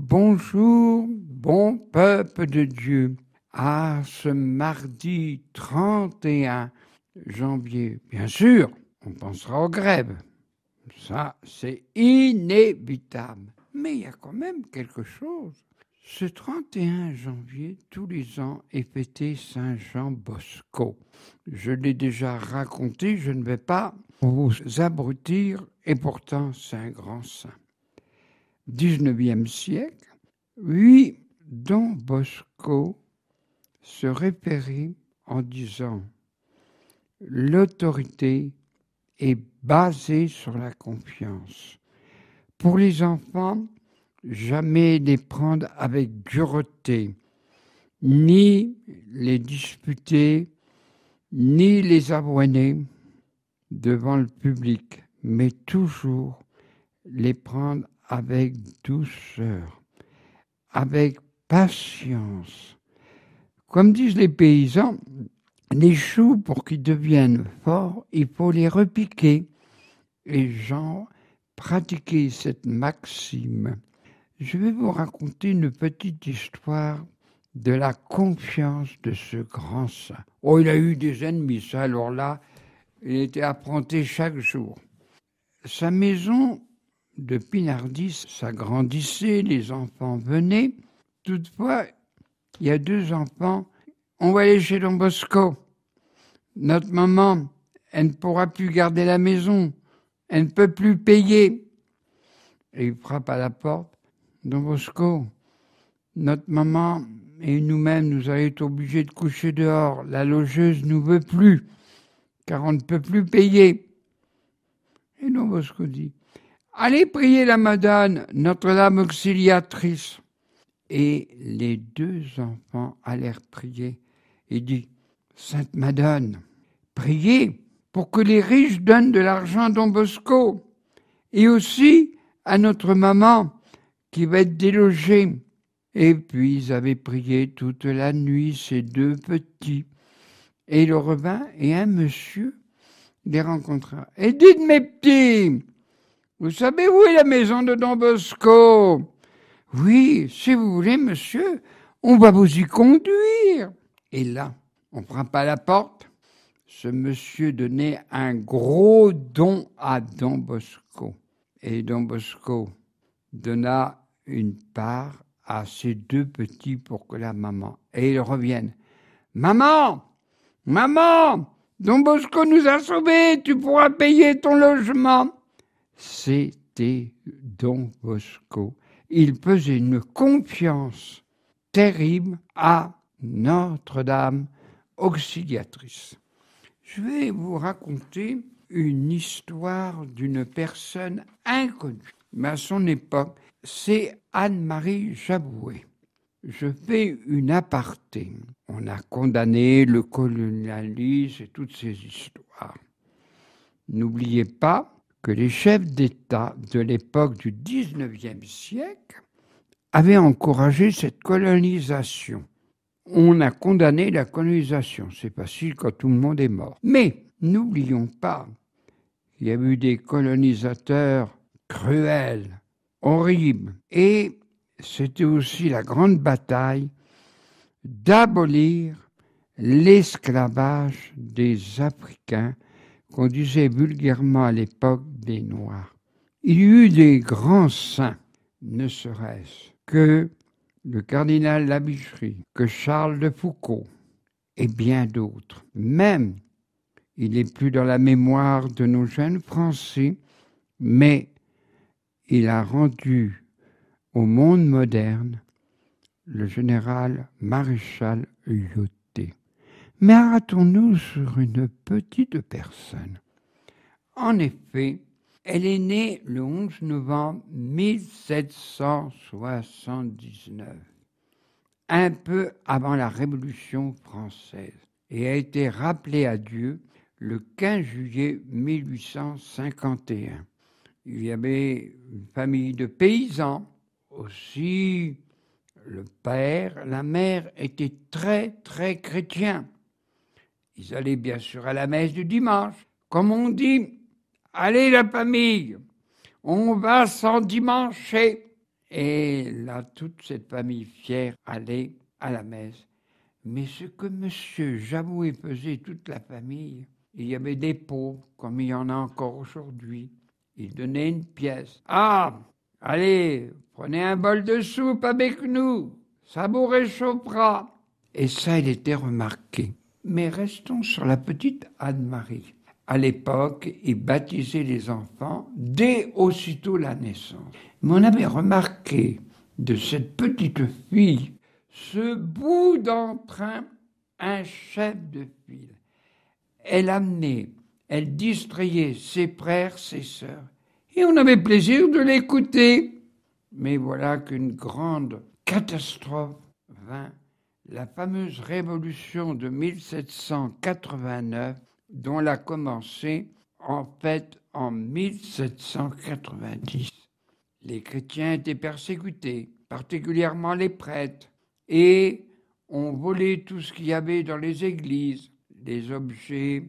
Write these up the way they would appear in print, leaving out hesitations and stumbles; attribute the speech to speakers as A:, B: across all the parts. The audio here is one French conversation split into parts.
A: Bonjour, bon peuple de Dieu. À ce mardi 31 janvier, bien sûr, on pensera aux grèves. Ça, c'est inévitable. Mais il y a quand même quelque chose. Ce 31 janvier, tous les ans, est fêté Saint Jean Bosco. Je l'ai déjà raconté, je ne vais pas vous abrutir, et pourtant c'est un grand saint. 19e siècle, oui, Don Bosco se référait en disant « L'autorité est basée sur la confiance. Pour les enfants, jamais les prendre avec dureté, ni les disputer, ni les avoiner devant le public, mais toujours les prendre avec douceur, avec patience. Comme disent les paysans, les choux, pour qu'ils deviennent forts, il faut les repiquer. Et Jean pratiquait cette maxime. Je vais vous raconter une petite histoire de la confiance de ce grand saint. Oh, il a eu des ennemis, ça, alors là, il était affronté chaque jour. Sa maison de Pinardis s'agrandissait, les enfants venaient. Toutefois, il y a 2 enfants. On va aller chez Don Bosco. Notre maman, elle ne pourra plus garder la maison. Elle ne peut plus payer. Et il frappe à la porte. Don Bosco, notre maman et nous-mêmes, nous allons être obligés de coucher dehors. La logeuse ne nous veut plus, car on ne peut plus payer. Et Don Bosco dit, allez prier la Madone, Notre-Dame auxiliatrice. Et les 2 enfants allèrent prier. Il dit, Sainte Madone, priez pour que les riches donnent de l'argent à Don Bosco et aussi à notre maman qui va être délogée. Et puis ils avaient prié toute la nuit, ces 2 petits. Et il revint et un monsieur les rencontra. Et dites mes petits, vous savez où est la maison de Don Bosco? Oui, si vous voulez, monsieur, on va vous y conduire. Et là, on frappe à la porte. Ce monsieur donnait un gros don à Don Bosco. Et Don Bosco donna une part à ces 2 petits pour que la maman. Et ils reviennent. Maman, maman, Don Bosco nous a sauvés, tu pourras payer ton logement. C'était Don Bosco. Il faisait une confiance terrible à Notre-Dame auxiliatrice. Je vais vous raconter une histoire d'une personne inconnue. Mais à son époque, c'est Anne-Marie Jaboué. Je fais une aparté. On a condamné le colonialisme et toutes ces histoires. N'oubliez pas que les chefs d'État de l'époque du 19e siècle avaient encouragé cette colonisation. On a condamné la colonisation. C'est facile quand tout le monde est mort. Mais n'oublions pas qu'il y a eu des colonisateurs cruels, horribles. Et c'était aussi la grande bataille d'abolir l'esclavage des Africains, qu'on disait vulgairement à l'époque des Noirs. Il y eut des grands saints, ne serait-ce que le cardinal Labicherie, que Charles de Foucauld et bien d'autres. Même, il n'est plus dans la mémoire de nos jeunes Français, mais il a rendu au monde moderne le général maréchal Lyautey. Mais arrêtons-nous sur une petite personne. En effet, elle est née le 11 novembre 1779, un peu avant la Révolution française, et a été rappelée à Dieu le 15 juillet 1851. Il y avait une famille de paysans, aussi le père, la mère étaient très, très chrétiens. Ils allaient bien sûr à la messe du dimanche. Comme on dit, allez la famille, on va s'endimancher. Et là, toute cette famille fière allait à la messe. Mais ce que monsieur Jamoué faisait toute la famille, il y avait des pauvres, comme il y en a encore aujourd'hui. Il donnait une pièce. Ah, allez, prenez un bol de soupe avec nous, ça vous réchauffera. Et ça, il était remarqué. Mais restons sur la petite Anne-Marie. À l'époque, il baptisait les enfants dès aussitôt la naissance. Mais on avait remarqué de cette petite fille ce bout d'entrain, un chef de file. Elle amenait, elle distrayait ses frères, ses sœurs, et on avait plaisir de l'écouter. Mais voilà qu'une grande catastrophe vint, la fameuse révolution de 1789, dont elle a commencé en fait en 1790. Les chrétiens étaient persécutés, particulièrement les prêtres, et on volait tout ce qu'il y avait dans les églises, les objets,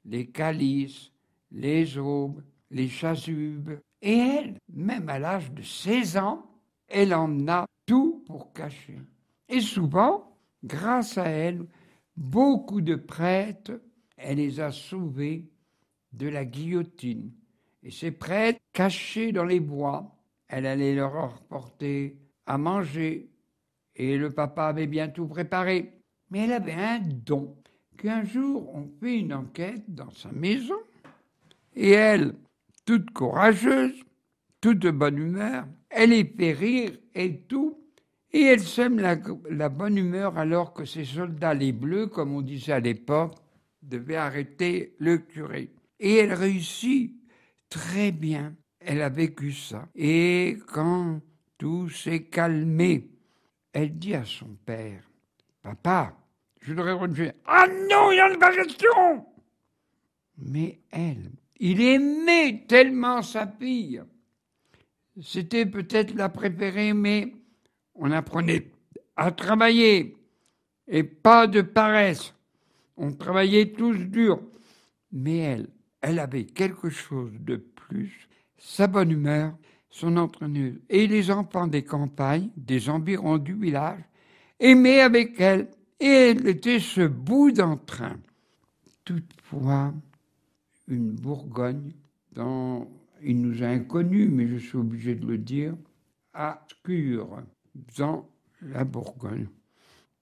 A: les calices, les aubes, les chasubes. Et elle, même à l'âge de 16 ans, elle en a tout pour cacher. Et souvent, grâce à elle, beaucoup de prêtres, elle les a sauvés de la guillotine. Et ces prêtres, cachés dans les bois, elle allait leur apporter à manger. Et le papa avait bien tout préparé. Mais elle avait un don, qu'un jour, on fait une enquête dans sa maison. Et elle, toute courageuse, toute de bonne humeur, elle les fait rire et tout. Et elle sème la bonne humeur alors que ces soldats, les bleus, comme on disait à l'époque, devaient arrêter le curé. Et elle réussit très bien. Elle a vécu ça. Et quand tout s'est calmé, elle dit à son père, « Papa, je voudrais rejeter. »« Ah non, il y en a pas question !» Mais elle, il aimait tellement sa fille. C'était peut-être la préférée, mais on apprenait à travailler et pas de paresse. On travaillait tous dur. Mais elle avait quelque chose de plus, sa bonne humeur, son entraîneuse. Et les enfants des campagnes, des environs du village, aimaient avec elle. Et elle était ce bout d'entrain. Toutefois, une Bourgogne, il nous a inconnus, mais je suis obligé de le dire, à Scure, dans la Bourgogne.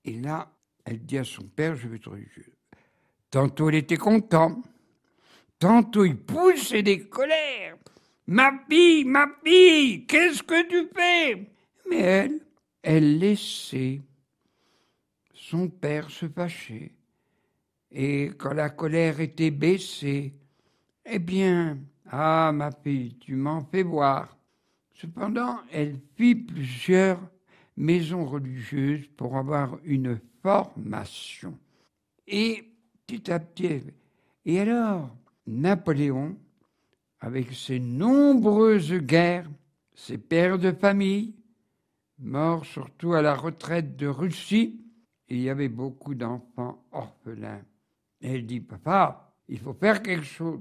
A: Et là, elle dit à son père, je vais te religieux. Tantôt, il était content. Tantôt, il poussait des colères. Ma fille, qu'est-ce que tu fais? Mais elle laissait son père se fâcher. Et quand la colère était baissée, eh bien, ah, ma fille, tu m'en fais voir. Cependant, elle fit plusieurs maisons religieuses pour avoir une formation. Et petit à petit, et alors, Napoléon, avec ses nombreuses guerres, ses pères de famille, morts surtout à la retraite de Russie, il y avait beaucoup d'enfants orphelins. Et elle dit, papa, il faut faire quelque chose.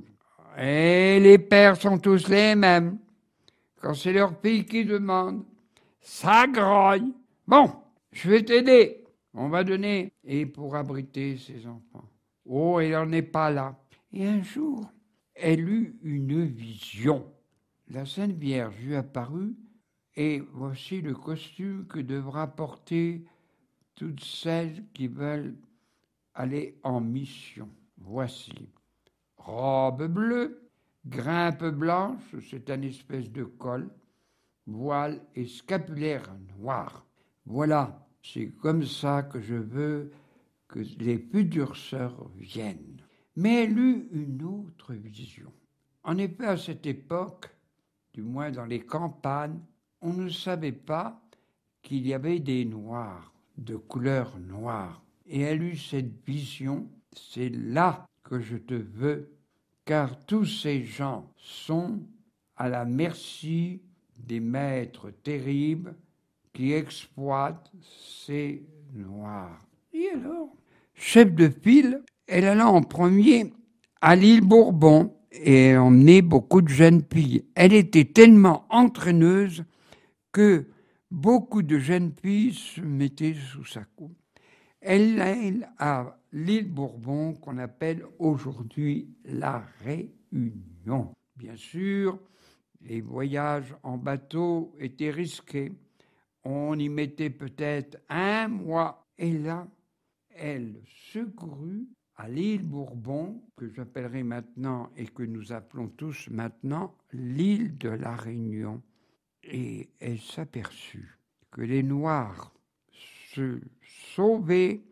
A: Et les pères sont tous les mêmes. Quand c'est leur fille qui demande, ça grogne. Bon, je vais t'aider. On va donner. Et pour abriter ses enfants. Oh, elle n'en est pas là. Et un jour, elle eut une vision. La Sainte Vierge lui apparut, et voici le costume que devra porter toutes celles qui veulent aller en mission. Voici. Robe bleue, grimpe blanche, c'est une espèce de col, voile et scapulaire noir. Voilà, c'est comme ça que je veux que les futures sœurs viennent. Mais elle eut une autre vision. En effet, à cette époque, du moins dans les campagnes, on ne savait pas qu'il y avait des noirs, de couleur noire. Et elle eut cette vision, c'est là que je te veux, car tous ces gens sont à la merci des maîtres terribles qui exploitent ces noirs. Et alors, chef de file, elle alla en premier à l'île Bourbon et emmenait beaucoup de jeunes filles. Elle était tellement entraîneuse que beaucoup de jeunes filles se mettaient sous sa coupe. Elle est à l'île Bourbon qu'on appelle aujourd'hui la Réunion. Bien sûr, les voyages en bateau étaient risqués. On y mettait peut-être 1 mois. Et là, elle secourut à l'île Bourbon, que j'appellerai maintenant et que nous appelons tous maintenant l'île de la Réunion. Et elle s'aperçut que les Noirs se sauvaient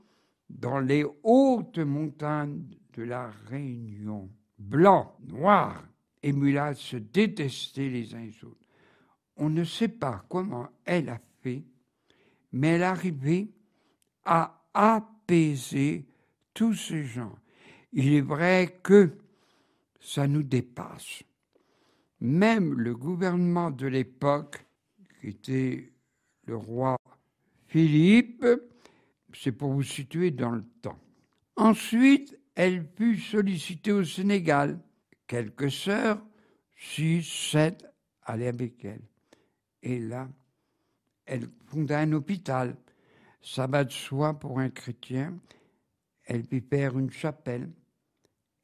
A: dans les hautes montagnes de la Réunion. Blancs, noirs et mulâtres se détestaient les uns les autres. On ne sait pas comment elle a fait, mais elle arrivait à apaiser tous ces gens. Il est vrai que ça nous dépasse. Même le gouvernement de l'époque, qui était le roi Philippe, c'est pour vous situer dans le temps. Ensuite, elle put solliciter au Sénégal quelques sœurs, 6, 7, allaient avec elle. Et là, elle fonda un hôpital, sabbat de soie pour un chrétien. Elle fit faire une chapelle.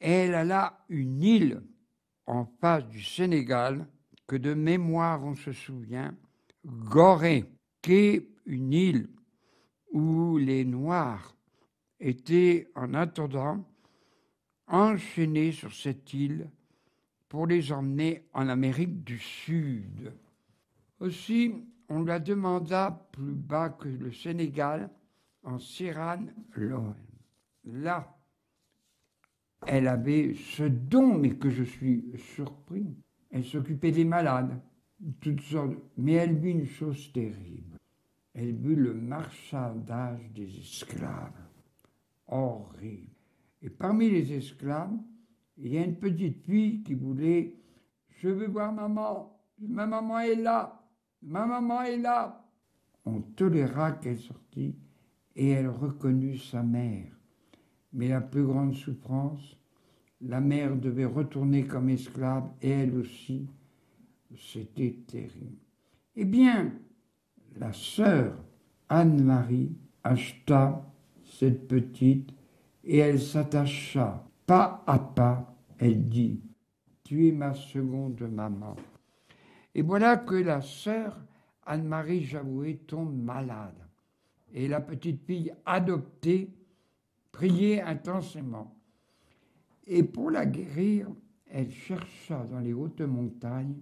A: Et elle alla une île en face du Sénégal, que de mémoire on se souvient, Gorée, qui est une île où les Noirs étaient en attendant enchaînés sur cette île pour les emmener en Amérique du Sud. Aussi, on la demanda plus bas que le Sénégal, en Sierra Leone. Là, elle avait ce don, mais que je suis surpris. Elle s'occupait des malades, toutes sortes. Mais elle vit une chose terrible. Elle vit le marchandage des esclaves. Horrible. Et parmi les esclaves, il y a une petite fille qui voulait « Je veux voir maman, ma maman est là, ma maman est là ». On toléra qu'elle sortît et elle reconnut sa mère. Mais la plus grande souffrance, la mère devait retourner comme esclave et elle aussi, c'était terrible. Eh bien, la sœur Anne-Marie acheta cette petite et elle s'attacha. Pas à pas, elle dit « Tu es ma seconde maman ». Et voilà que la sœur Anne-Marie Javoué tombe malade. Et la petite fille adoptée priait intensément. Et pour la guérir, elle chercha dans les hautes montagnes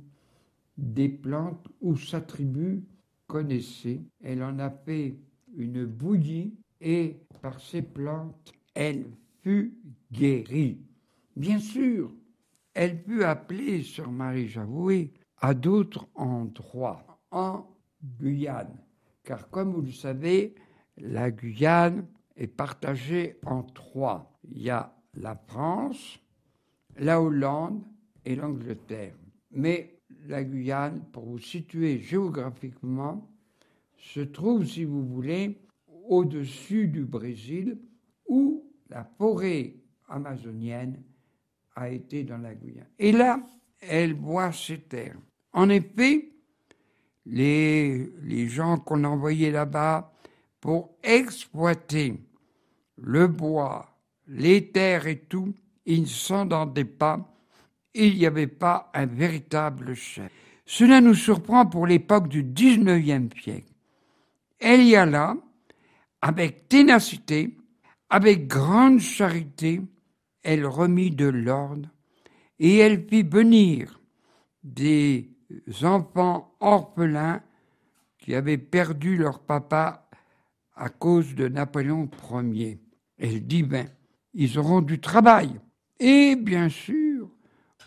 A: des plantes où sa tribu connaissait. Elle en a fait une bouillie et par ces plantes, elle fut guérie. Bien sûr, elle put appeler sœur Marie Javoué à d'autres endroits, en Guyane. Car comme vous le savez, la Guyane est partagée en 3. Il y a la France, la Hollande et l'Angleterre. Mais la Guyane, pour vous situer géographiquement, se trouve, si vous voulez, au-dessus du Brésil, où la forêt amazonienne a été dans la Guyane. Et là, elle voit ces terres. En effet, les gens qu'on envoyait là-bas pour exploiter le bois, les terres et tout, ils ne s'entendaient pas. Il n'y avait pas un véritable chef. Cela nous surprend pour l'époque du 19e siècle. Elle y alla avec ténacité, avec grande charité, elle remit de l'ordre et elle fit venir des enfants orphelins qui avaient perdu leur papa à cause de Napoléon Ier. Elle dit, ils auront du travail. Et bien sûr,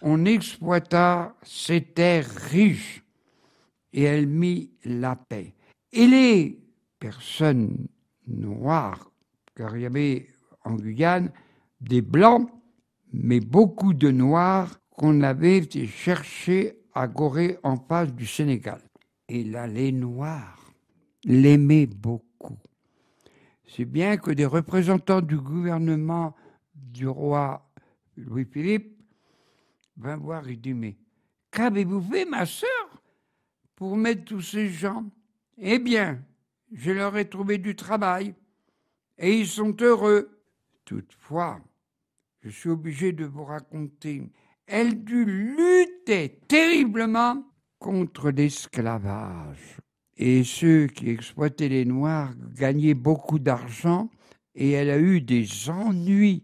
A: on exploita ces terres riches et elle mit la paix. Et les personnes noires, car il y avait en Guyane des blancs, mais beaucoup de noirs qu'on avait été chercher à Gorée en face du Sénégal. Et là, les Noirs l'aimaient beaucoup. C'est bien que des représentants du gouvernement du roi Louis-Philippe vint voir et dit « Mais qu'avez-vous fait, ma sœur, pour mettre tous ces gens ?» Eh bien, je leur ai trouvé du travail et ils sont heureux. Toutefois, je suis obligé de vous raconter, elle dut lutter terriblement contre l'esclavage. Et ceux qui exploitaient les Noirs gagnaient beaucoup d'argent et elle a eu des ennuis.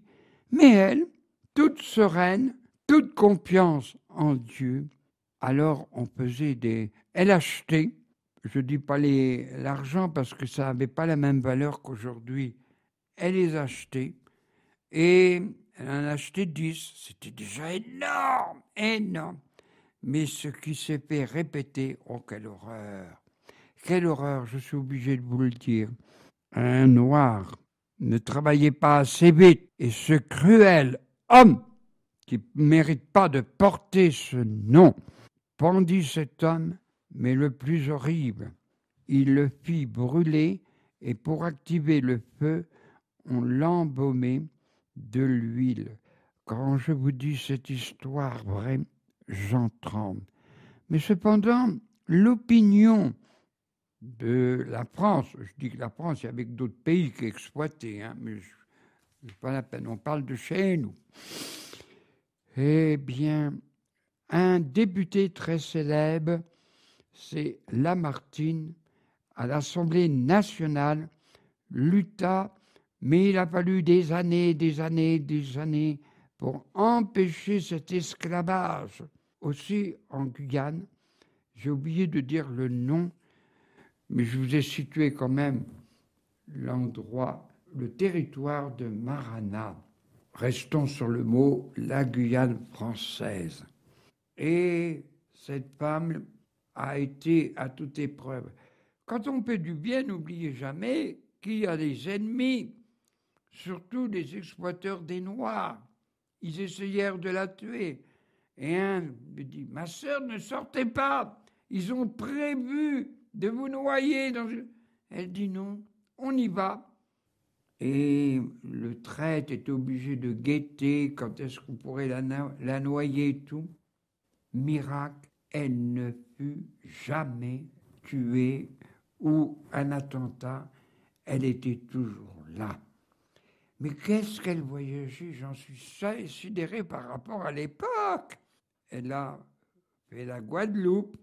A: Mais elle, toute sereine, toute confiance en Dieu, alors on faisait des... Elle achetait, je ne dis pas l'argent parce que ça n'avait pas la même valeur qu'aujourd'hui, elle les achetait et elle en a acheté 10. C'était déjà énorme, énorme. Mais ce qui s'est fait répéter, oh quelle horreur! Quelle horreur, je suis obligé de vous le dire. Un noir ne travaillait pas assez vite et ce cruel homme qui ne mérite pas de porter ce nom pendit cet homme, mais le plus horrible. Il le fit brûler et pour activer le feu, on l'embaumait de l'huile. Quand je vous dis cette histoire vraie, j'en tremble. Mais cependant, l'opinion de la France, je dis que la France, il y avait d'autres pays qui exploitaient, mais c'est pas la peine, on parle de chez nous. Eh bien, un député très célèbre, c'est Lamartine, à l'Assemblée nationale, lutta, mais il a fallu des années pour empêcher cet esclavage. Aussi en Guyane, j'ai oublié de dire le nom, mais je vous ai situé quand même l'endroit, le territoire de Marana. Restons sur le mot la Guyane française. Et cette femme a été à toute épreuve. Quand on fait du bien, n'oubliez jamais qu'il y a des ennemis, surtout les exploiteurs des Noirs. Ils essayèrent de la tuer. Et un me dit, ma sœur, ne sortez pas, ils ont prévu de vous noyer. Elle dit non, on y va. Et le traître est obligé de guetter quand est-ce qu'on pourrait la noyer et tout. Miracle, elle ne fut jamais tuée ou un attentat, elle était toujours là. Mais qu'est-ce qu'elle voyageait? J'en suis sidéré par rapport à l'époque. Elle a fait la Guadeloupe,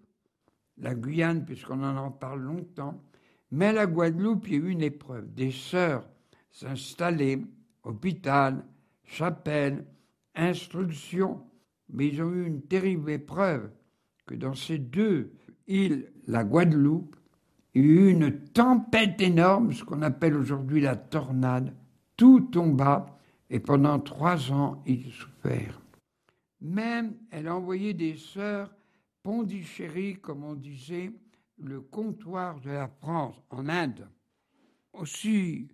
A: la Guyane, puisqu'on en parle longtemps, mais à la Guadeloupe, il y a eu une épreuve. Des sœurs s'installaient, hôpital, chapelle, instruction, mais ils ont eu une terrible épreuve, que dans ces deux îles, la Guadeloupe, il y a eu une tempête énorme, ce qu'on appelle aujourd'hui la tornade. Tout tomba et pendant 3 ans, ils souffrirent. Même, elle a envoyé des sœurs Pondichéry, comme on disait, le comptoir de la France en Inde. Aussi,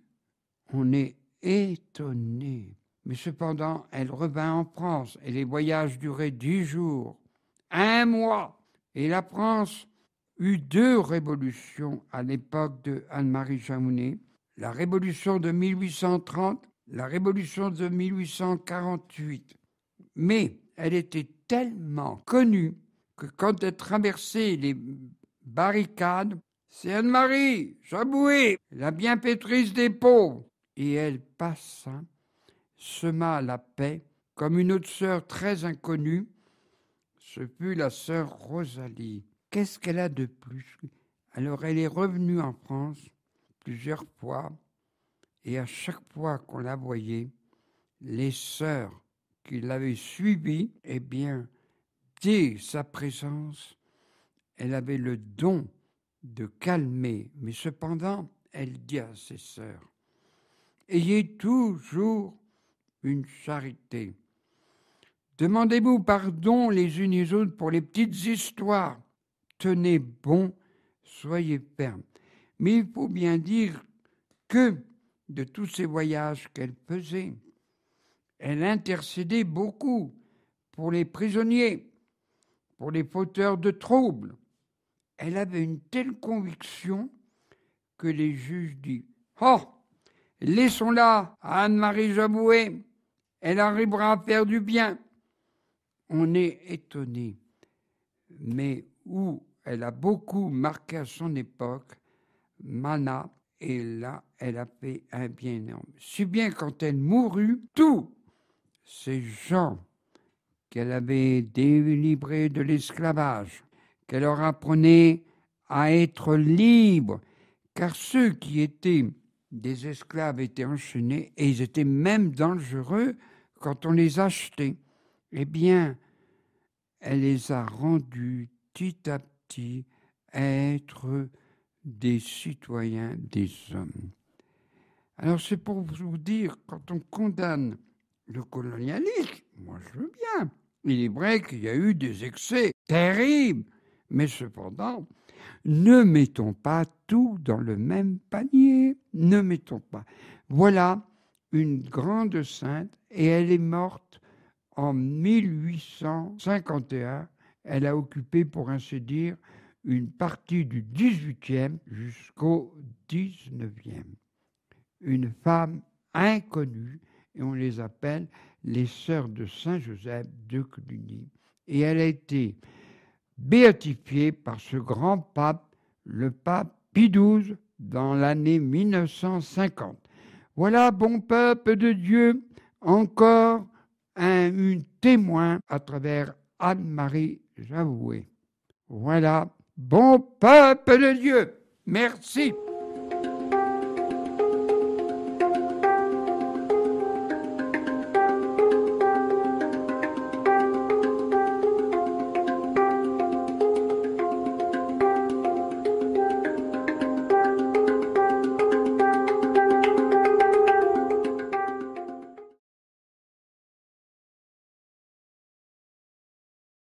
A: on est étonné. Mais cependant, elle revint en France et les voyages duraient 10 jours, 1 mois. Et la France eut 2 révolutions à l'époque de Anne-Marie Jamounet. La révolution de 1830, la révolution de 1848. Mais elle était tellement connue que quand elle traversait les barricades, c'est Anne-Marie Jamounet, la bienfaitrice des pauvres. Et elle passa, sema la paix, comme une autre sœur très inconnue, ce fut la sœur Rosalie. Qu'est-ce qu'elle a de plus? Alors elle est revenue en France plusieurs fois, et à chaque fois qu'on la voyait, les sœurs qui l'avaient suivie, eh bien, dès sa présence, elle avait le don de calmer. Mais cependant, elle dit à ses sœurs, ayez toujours une charité. Demandez-vous pardon les unes et les autres pour les petites histoires. Tenez bon, soyez fermes. Mais il faut bien dire que de tous ces voyages qu'elle faisait, elle intercédait beaucoup pour les prisonniers, pour les fauteurs de troubles. Elle avait une telle conviction que les juges disent « Oh, laissons-la à Anne-Marie Jamouet, elle arrivera à faire du bien. » On est étonné, mais où elle a beaucoup marqué à son époque, Mana, et là, elle a fait un bien énorme. Si bien quand elle mourut, tous ces gens qu'elle avait délivrés de l'esclavage, qu'elle leur apprenait à être libres, car ceux qui étaient des esclaves étaient enchaînés et ils étaient même dangereux quand on les achetait. Eh bien, elle les a rendus petit à petit être des citoyens, des hommes. Alors c'est pour vous dire, quand on condamne le colonialisme, moi je veux bien. Il est vrai qu'il y a eu des excès terribles, mais cependant, ne mettons pas tout dans le même panier. Ne mettons pas. Voilà une grande sainte et elle est morte en 1851. Elle a occupé, pour ainsi dire, une partie du 18e jusqu'au 19e. Une femme inconnue, et on les appelle les sœurs de Saint-Joseph de Cluny. Et elle a été béatifiée par ce grand pape, le pape Pie XII, dans l'année 1950. Voilà, bon peuple de Dieu, encore un témoin à travers Anne-Marie Javoué. Voilà, bon peuple de Dieu, merci.